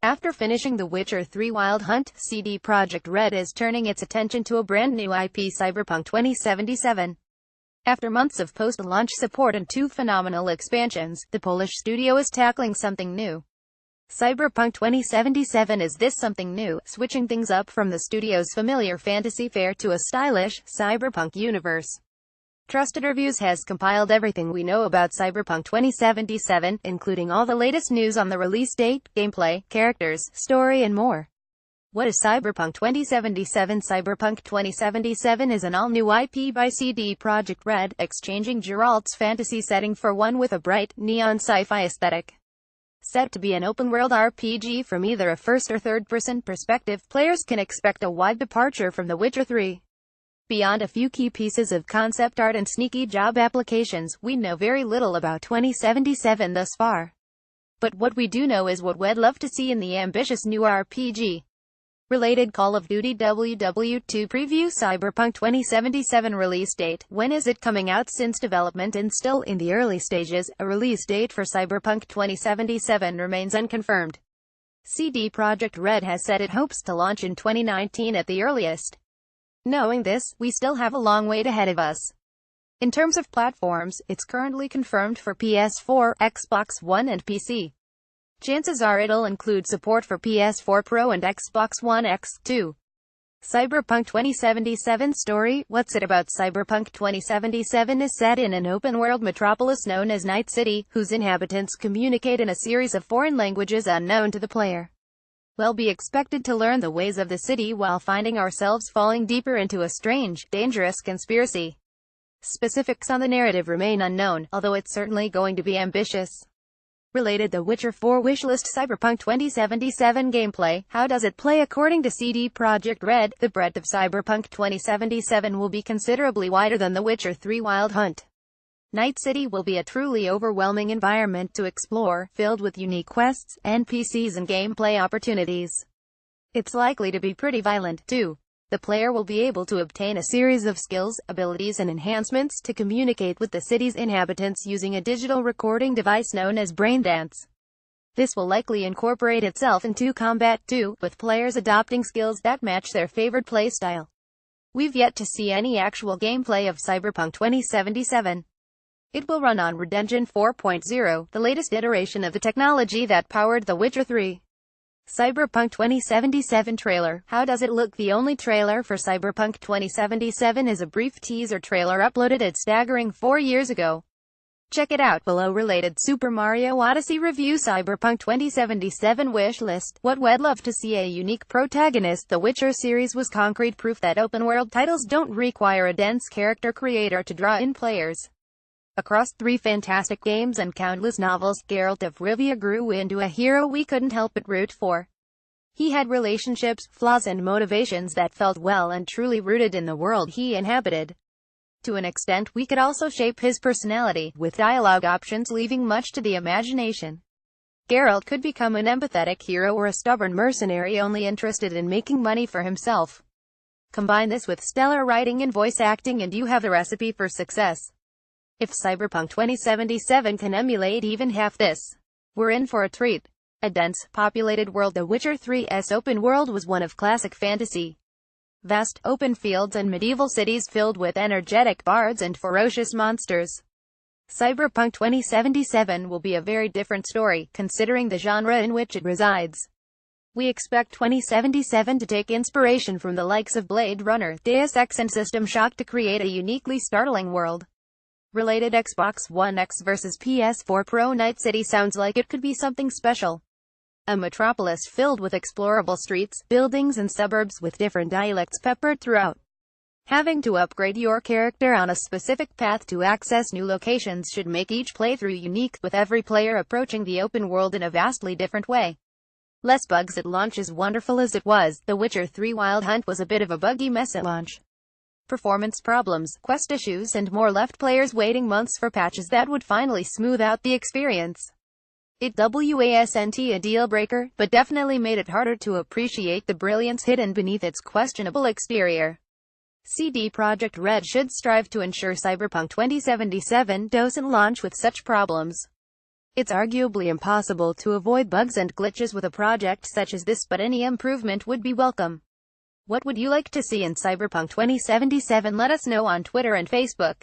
After finishing The Witcher 3 Wild Hunt, CD Projekt Red is turning its attention to a brand new IP, Cyberpunk 2077. After months of post-launch support and 2 phenomenal expansions, the Polish studio is tackling something new. Cyberpunk 2077 is this something new, switching things up from the studio's familiar fantasy fare to a stylish, cyberpunk universe. Trusted Reviews has compiled everything we know about Cyberpunk 2077, including all the latest news on the release date, gameplay, characters, story and more. What is Cyberpunk 2077? Cyberpunk 2077 is an all-new IP by CD Projekt Red, exchanging Geralt's fantasy setting for one with a bright, neon sci-fi aesthetic. Set to be an open-world RPG from either a first- or third-person perspective, players can expect a wide departure from The Witcher 3. Beyond a few key pieces of concept art and sneaky job applications, we know very little about 2077 thus far. But what we do know is what we'd love to see in the ambitious new RPG. Related Call of Duty WW2 preview. Cyberpunk 2077 release date. When is it coming out? Since development and still in the early stages, a release date for Cyberpunk 2077 remains unconfirmed. CD Projekt Red has said it hopes to launch in 2019 at the earliest. Knowing this, we still have a long wait ahead of us. In terms of platforms, it's currently confirmed for PS4, Xbox One and PC. Chances are it'll include support for PS4 Pro and Xbox One X, too. Cyberpunk 2077 story. What's it about? Cyberpunk 2077 is set in an open-world metropolis known as Night City, whose inhabitants communicate in a series of foreign languages unknown to the player. We'll be expected to learn the ways of the city while finding ourselves falling deeper into a strange, dangerous conspiracy. Specifics on the narrative remain unknown, although it's certainly going to be ambitious. Related The Witcher 4 wishlist. Cyberpunk 2077 gameplay. How does it play? According to CD Projekt Red, the breadth of Cyberpunk 2077 will be considerably wider than The Witcher 3 Wild Hunt. Night City will be a truly overwhelming environment to explore, filled with unique quests, NPCs and gameplay opportunities. It's likely to be pretty violent, too. The player will be able to obtain a series of skills, abilities and enhancements to communicate with the city's inhabitants using a digital recording device known as brandnew. This will likely incorporate itself into combat, too, with players adopting skills that match their favorite playstyle. We've yet to see any actual gameplay of Cyberpunk 2077. It will run on Red Engine 4.0, the latest iteration of the technology that powered The Witcher 3. Cyberpunk 2077 trailer. How does it look? The only trailer for Cyberpunk 2077 is a brief teaser trailer uploaded a staggering 4 years ago. Check it out below. Related Super Mario Odyssey review. Cyberpunk 2077 wish list. What we'd love to see: a unique protagonist. The Witcher series was concrete proof that open-world titles don't require a dense character creator to draw in players. Across 3 fantastic games and countless novels, Geralt of Rivia grew into a hero we couldn't help but root for. He had relationships, flaws and motivations that felt well and truly rooted in the world he inhabited. To an extent, we could also shape his personality, with dialogue options leaving much to the imagination. Geralt could become an empathetic hero or a stubborn mercenary only interested in making money for himself. Combine this with stellar writing and voice acting and you have the recipe for success. If Cyberpunk 2077 can emulate even half this, we're in for a treat. A dense, populated world. The Witcher 3's open world was one of classic fantasy. Vast, open fields and medieval cities filled with energetic bards and ferocious monsters. Cyberpunk 2077 will be a very different story, considering the genre in which it resides. We expect 2077 to take inspiration from the likes of Blade Runner, Deus Ex and System Shock to create a uniquely startling world. Related Xbox One X vs PS4 Pro. Night City sounds like it could be something special. A metropolis filled with explorable streets, buildings and suburbs with different dialects peppered throughout. Having to upgrade your character on a specific path to access new locations should make each playthrough unique, with every player approaching the open world in a vastly different way. Less bugs at launch. As wonderful as it was, The Witcher 3 Wild Hunt was a bit of a buggy mess at launch. Performance problems, quest issues and more left players waiting months for patches that would finally smooth out the experience. It wasn't a deal breaker, but definitely made it harder to appreciate the brilliance hidden beneath its questionable exterior. CD Projekt Red should strive to ensure Cyberpunk 2077 doesn't launch with such problems. It's arguably impossible to avoid bugs and glitches with a project such as this, but any improvement would be welcome. What would you like to see in Cyberpunk 2077? Let us know on Twitter and Facebook.